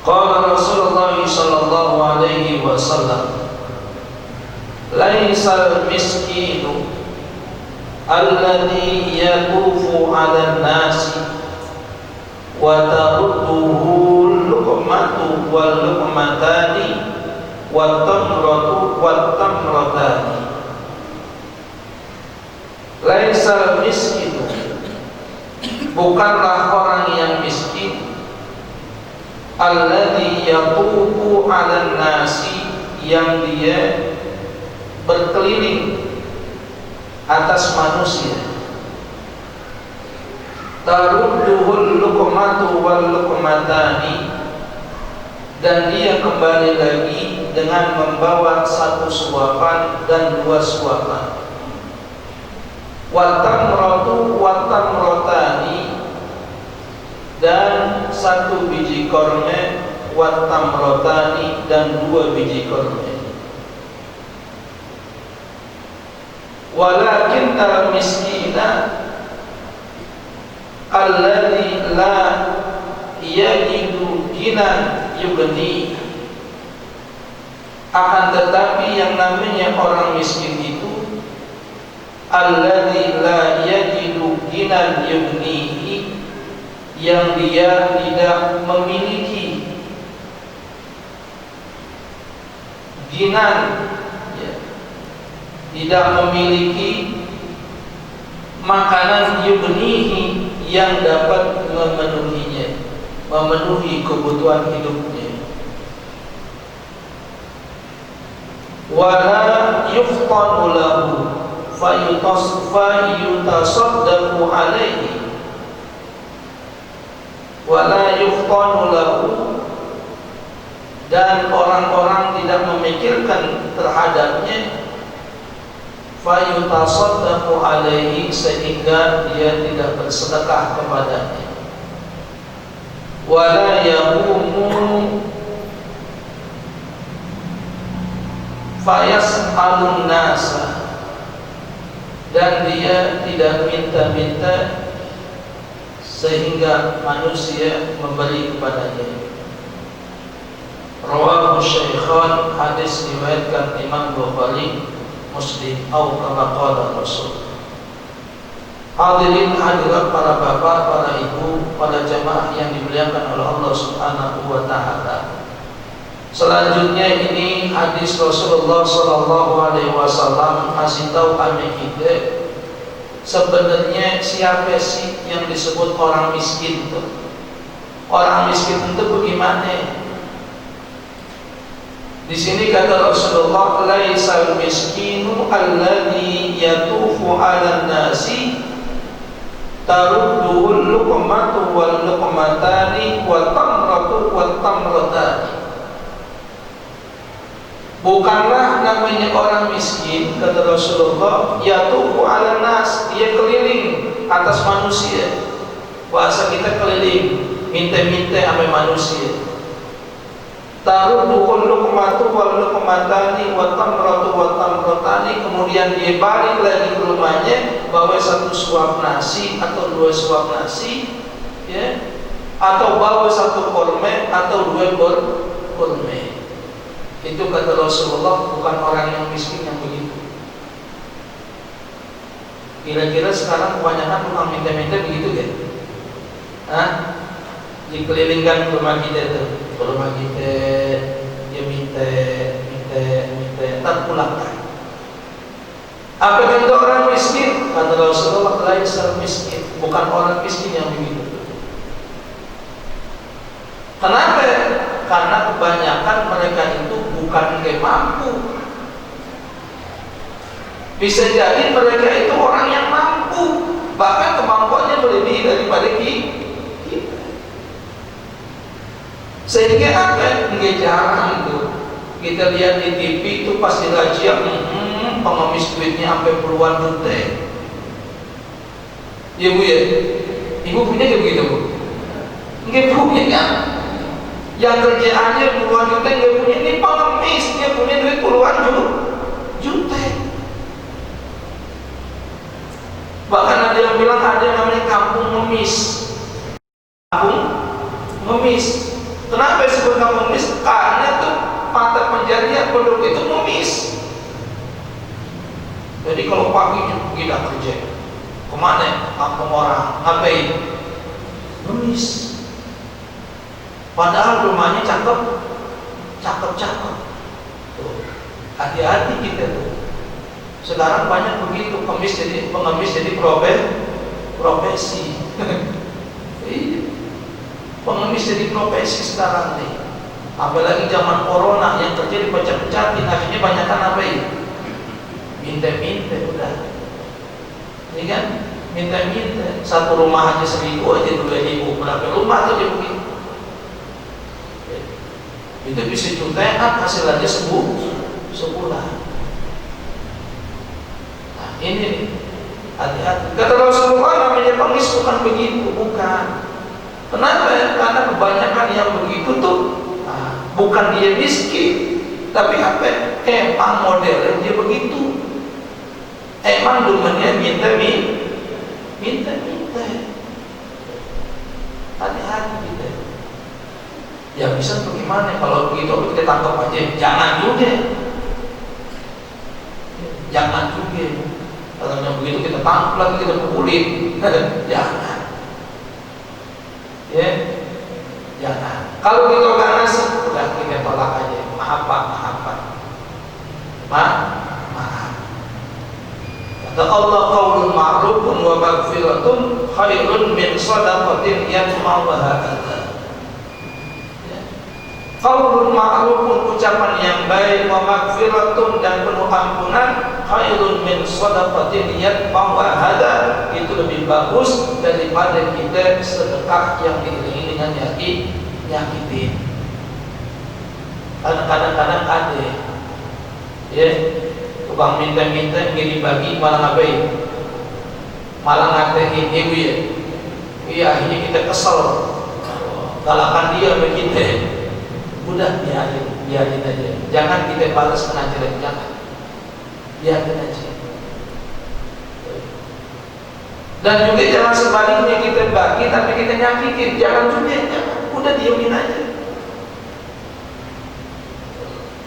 Qala Rasulullah sallallahu alaihi wasallam, laisal miskinu alladhi yatufu 'alan nasi wa tarudduhu luqmatu wal luqmatani wat tamratu wat tamratani. Laisal miskinu, bukanlah orang yang miskin, alladhi yatufu 'alan nasi, yang dia berkeliling atas manusia. Tarudduhul luqmatu wal luqmatani, dan dia kembali lagi dengan membawa satu suapan dan dua suapan. Watamratu watamrotani, dan satu biji korma, watamrotani, dan dua biji korma. Walakin al-miskina alladhi la yajidu ginan yugni, akan tetapi yang namanya orang miskin itu alladzi la yajidu ginan yugnihi, yang dia tidak memiliki ginan, ya, tidak memiliki makanan yugnihi yang dapat memenuhinya, memenuhi kebutuhan hidupnya. Wala yuftanu lahu fayutasaddaqu alaihi, wala yuftanu lahu, dan orang-orang tidak memikirkan terhadapnya, fayutasaddaqu alaihi, sehingga dia tidak bersedekah kepadanya. Wala yaqumu fayas'alun nasa, dan dia tidak minta-minta sehingga manusia memberi kepadanya. Rawahu Syaikhan, hadis riwayatkan Imam Bukhari, Muslim, atau kama qala Rasul. Hadirin hadirat, para bapak, para ibu, para jamaah yang dimuliakan oleh Allah Subhanahu wa taala. Selanjutnya ini hadis Rasulullah sallallahu alaihi wasallam kasih tahu kami kita sebenarnya siapa sih yang disebut orang miskin itu. Orang miskin itu bagaimana? Di sini kata Rasulullah, laisal miskinu alladhi yatufu 'alan nasi tarudduhul luqmatu wal luqmatani wat tamratu wat tamratani. Bukanlah namanya orang miskin, kata Rasulullah, yatufu 'alan nas, dia keliling atas manusia. Bahasa kita keliling, minta-minta sama manusia. Tarudduhul luqmatu wal luqmatani wat tamratu wat tamratani, kemudian dia balik lagi ke rumahnya bawa satu suap nasi atau dua suap nasi, ya, atau bawa satu korma atau dua korma. Itu kata Rasulullah, bukan orang yang miskin yang begitu. Kira-kira sekarang kebanyakan tukang minta-minta begitu kan? Hah? Dikelilingkan ke rumah kita tuh, ke rumah kita, dia minta, tak pulangkan. Apa itu orang miskin? Kata Rasulullah, laisal miskin, bukan orang miskin yang begitu. Kenapa? Karena kebanyakan mereka itu bukan nggak mampu. Bisa jadi mereka itu orang yang mampu, bahkan kemampuannya melebihi daripada kita. Sehingga apa? Nggak jarang itu kita lihat di TV itu pasti razia, pengemis duitnya sampai puluhan juta. Ya bu ya, ibu punya nggak begitu bu? Nggak punya kan? Yang kerjaannya puluhan juta nggak punya, ini pengemis, dia punya duit puluhan juta. Bahkan ada yang bilang ada yang namanya kampung ngemis. Kampung ngemis. Kenapa disebut pengemis? Karena tuh mata pencarian penduduk itu ngemis. Jadi kalau pagi tidak kerja, kemana? Kampung orang, ngapain? Ngemis. Padahal rumahnya cakep. Tuh, hati-hati kita tuh. Sekarang banyak begitu, pengemis jadi profesi. Pengemis jadi profesi sekarang nih. Apalagi zaman corona yang kerja dipecat-pecatin, akhirnya banyakkan apa ini? Minta udah. Ini kan minta. Satu rumah aja 1.000 aja 2.000, berapa rumah tuh dia begitu. Itu bisa jutaan hasil aja sebulan. Nah ini nih, hati-hati. Kata Rasulullah, namanya pengemis bukan begitu, bukan. Kenapa? Karena kebanyakan yang begitu tuh bukan dia miskin, tapi apa? Emang modelnya dia begitu. Emang demennya minta. Hati-hati kita. Ya bisa bagaimana kalau begitu kita tangkap aja? Jangan juga. Kalau yang begitu kita tangkap lagi, kita pukulin. Jangan. Ya, jangan. Kalau kita ganas, udah kita tolak aja. Maaf. Kata Allah, qaulun ma'rufun wa maghfiratun khairun min shadaqatin yatba'uha adha. Qaulun ma'rufun, ucapan yang baik, wa maghfiratun, dan penuh ampunan, khairun min shadaqatin yatba'uha adha. Itu lebih bagus daripada kita sedekah yang diiringi dengan nyakitin. Kadang-kadang ada ya, tukang minta gini bagi malah ngapain? Malah ngatain ibu ya. Iya, akhirnya kita kesel. Galakan dia begitu. Udah biarin aja. Jangan kita balas kena jelek, jangan. Biarin aja. Dan juga jangan sebaliknya kita bagi tapi kita nyakitin. Jangan juga, jangan. Udah diemin aja.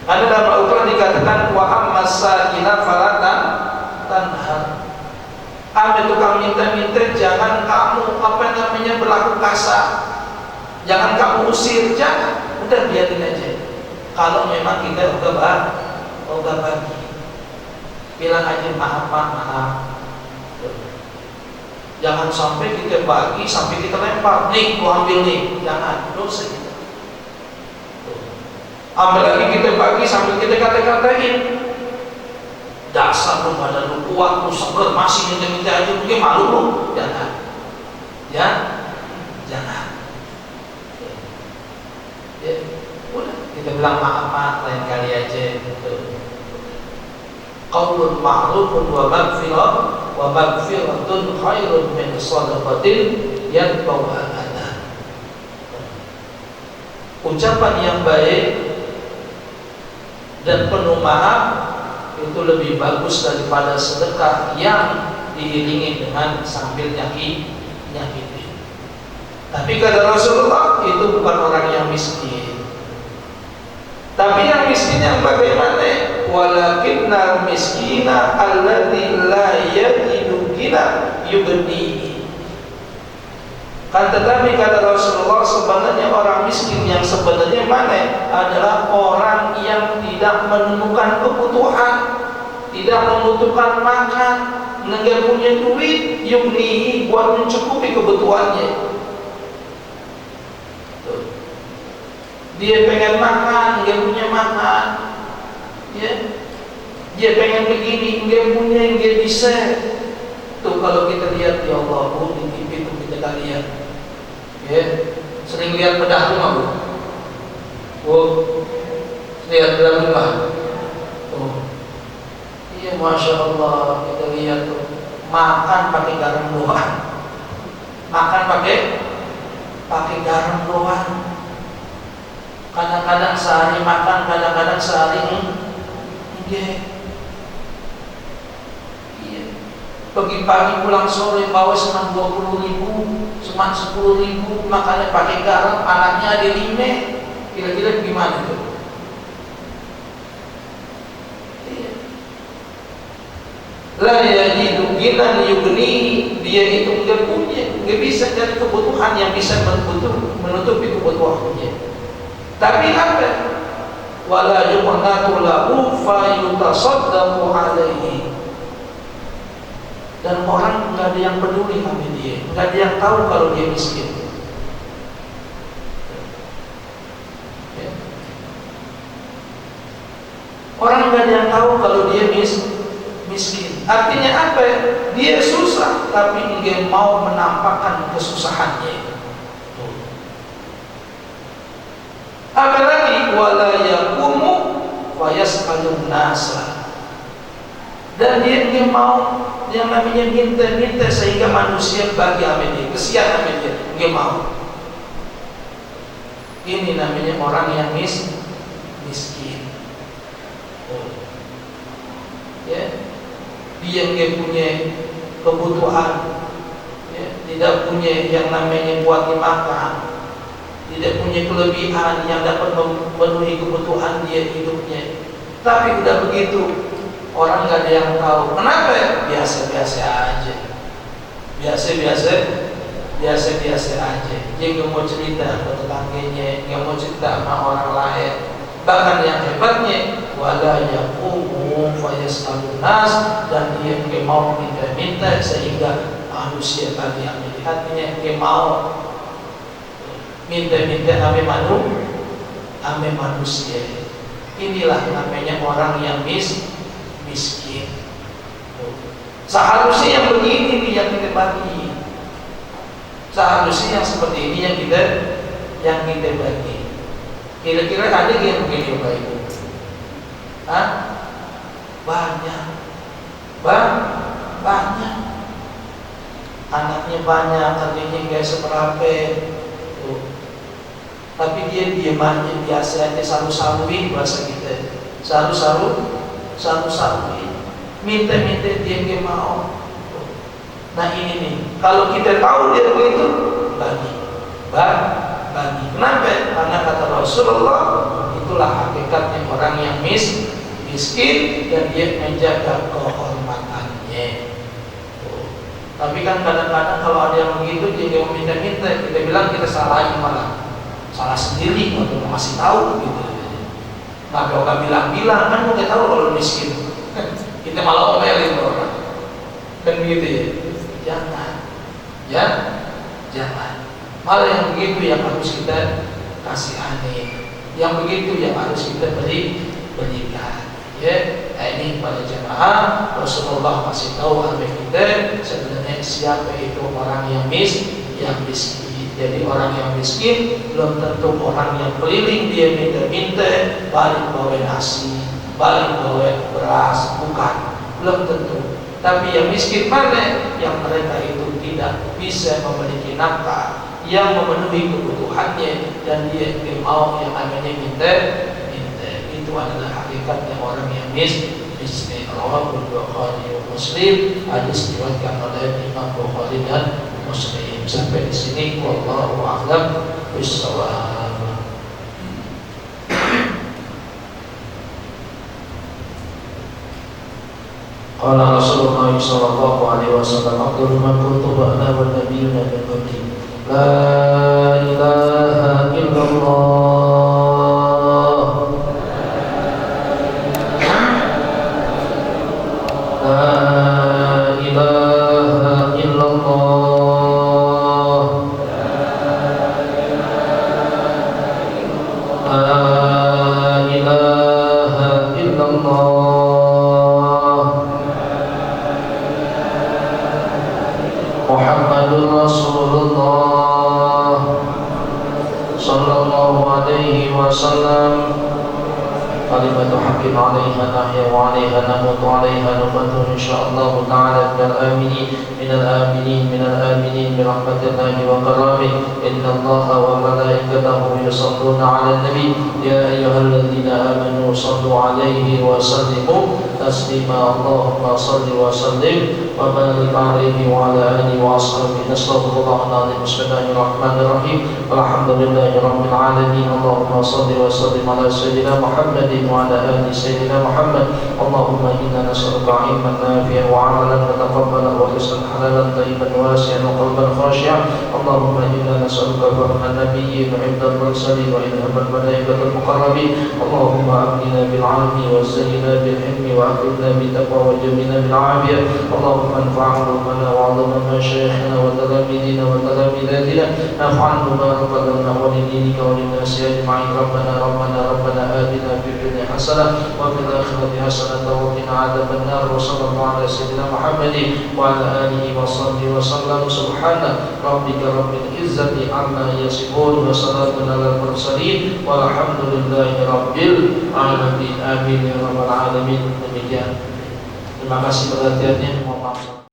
Karena dalam Al-Quran dikatakan wa ammasa'ila falatan tanhar. Ada tukang minta, jangan kamu berlaku kasar. Jangan kamu usir, jangan. Udah biarin aja. Kalau memang kita udah bagi, bilang aja maaf. Jangan sampai kita bagi sampai kita lempar. Nih, gua ambil nih. Jangan, dosa kita. Ambil lagi kita bagi sambil kita kata-katain. Dasar lu pada lu kuat, lu seger, masih minta aja, mungkin malu lu. Jangan. Ya, jangan. Ya, udah kita bilang maaf lain kali aja. Qaulun ma'rufun wa maghfiratun khairun min shadaqatin yatba'uha adha. Ucapan yang baik dan penuh maaf itu lebih bagus daripada sedekah yang diiringi dengan sambil nyakitin. Tapi kata Rasulullah, itu bukan orang yang miskin. Tapi yang miskin yang bagaimana? Walakinnal miskina alladzi la yajidu ghina yughnihi. Kan tetapi kata Rasulullah, sebenarnya orang miskin yang sebenarnya mana? Adalah orang yang tidak menemukan kebutuhan, tidak membutuhkan makan, nggak punya duit, yughnihi, buat mencukupi kebutuhannya. Dia pengen makan, nggak punya makan. Ya, dia pengen begini, nggak punya, nggak bisa. Tuh kalau kita lihat ya Allah, di TV tuh kita lihat, ya, sering lihat bedah rumah lihat bedah rumah. Iya, masya Allah, kita lihat tuh makan pakai garam doang, makan pakai garam doang. Kadang-kadang sehari makan, kadang-kadang sehari enggak. Iya. Pagi-pagi pulang sore bawa cuma 20.000, cuma 10.000, makannya pakai garam, anaknya ada 5. Kira-kira gimana itu? La yajidu ginan yugni, dia itu enggak punya, enggak bisa cari kebutuhan yang bisa menutupi kebutuhannya. Tapi apa? Wala yuqnatu lahu fa yutasaddaqu alaihi. Dan orang enggak ada yang peduli sama dia, enggak ada yang tahu kalau dia miskin. Orang enggak ada yang tahu kalau dia miskin. Artinya apa? Dia susah tapi enggak mau menampakkan kesusahannya. Apalagi wala yaqumu wa yas'alun nasa. Dan dia enggak mau yang namanya minta-minta sehingga manusia bagi sama dia, kesian sama dia, enggak mau. Ini namanya orang yang miskin. Ya. Dia nggak punya kebutuhan, ya, tidak punya yang namanya buat dimakan, tidak punya kelebihan yang dapat memenuhi kebutuhan dia hidupnya. Tapi udah begitu, orang nggak ada yang tahu. Kenapa? Biasa-biasa aja, biasa-biasa aja. Dia nggak mau cerita ke tetangganya, nggak mau cerita sama orang lain. Bahkan yang hebatnya, wala yaqumu fa yas'alun nas, dan dia nggak mau minta-minta sehingga manusia tadi yang melihatnya nggak mau minta-minta ame manusia. Inilah namanya orang yang miskin. Seharusnya yang begini nih yang kita bagi. Seharusnya yang seperti ini yang kita bagi. Kira-kira ada yang begini Bapak Ibu? Banyak. Anaknya banyak, artinya nggak seberapa. Tapi dia diam aja, biasa aja, saru-saruin bahasa kita. Saru-saruin. Minta-minta dia nggak mau. Nah ini nih, kalau kita tahu dia begitu, bagi. Kenapa? Karena kata Rasulullah, itulah hakikatnya orang yang miskin dan dia menjaga kehormatannya. Tapi kan kadang-kadang kalau ada yang begitu dia mau minta-minta, kita bilang kita salahin, malah salah sendiri waktu masih tahu gitu. Nah kalau nggak bilang-bilang kan kita tahu kalau miskin, kita malah omelin orang. Kan begitu ya? Jangan. Hal yang begitu yang harus kita kasihani, yang begitu yang harus kita berikan. Ya, ini pada jemaah Rasulullah kasih tahu kepada kita sebenarnya siapa itu orang yang miskin. Jadi orang yang miskin belum tentu orang yang keliling dia minta-minta balik bawa nasi, balik bawa beras, bukan, belum tentu. Tapi yang miskin mana? Yang mereka itu tidak bisa memiliki nafkah yang memenuhi kebutuhannya dan dia mau yang namanya minta. Itu adalah hakikatnya orang yang miskin. Rawahul Bukhari wa Muslim, hadis diriwayatkan oleh Imam Bukhari dan Muslim. Sampai di sini wallahu a'lam bishawab. Qala Rasulullah sallallahu alaihi wasallam, "Aqulu ma kuntu wa ana wa nabiyyuna min qabli." La ilaha illallah, la ilaha illallah, la ilaha illallah, Muhammadur Rasulullah sallallahu alaihi wasallam. Kalimatu haqqin 'alaiha nahya wa 'alaiha namutu 'alaiha nufatu insyaallah ta'ala bil aminin. من الآمنين برحمة الله وكرامه إن الله وملائكته يصلون على النبي يا أيها الذين آمنوا صلوا عليه وسلموا تسليما اللهم صل وسلم وبارك عليه وعلى آله وأصحابه نستغفر الله العظيم بسم الله الرحمن الرحيم الحمد لله رب العالمين اللهم صل وسلم على سيدنا محمد وعلى آل سيدنا محمد اللهم إنا نسألك علما نافعا وعملا متقبلا ورزقا حلالا طيبا واسعا وقلبا خاشعا اللهم إنا نسألك فهم النبيين وعند المرسلين وإلهام الملائكة المقربين اللهم أمننا بالعلم وزينا بالحلم وأكرمنا بالتقوى وجملنا بالعافية اللهم انفع علومنا وعلم مشايخنا وتلاميذنا وتلاميذاتنا نفعا مباركا لنا ولدينك وللناس أجمعين ربنا آتنا في الدنيا حسنة وفي الآخرة حسنة وقنا عذاب النار وصلى الله على سيدنا محمد وعلى آله وصحبه وسلم سبحان ربك رب العزة عما يصفون وسلام على المرسلين والحمد لله رب العالمين آمين يا رب العالمين. Demikian. Terima kasih perhatiannya.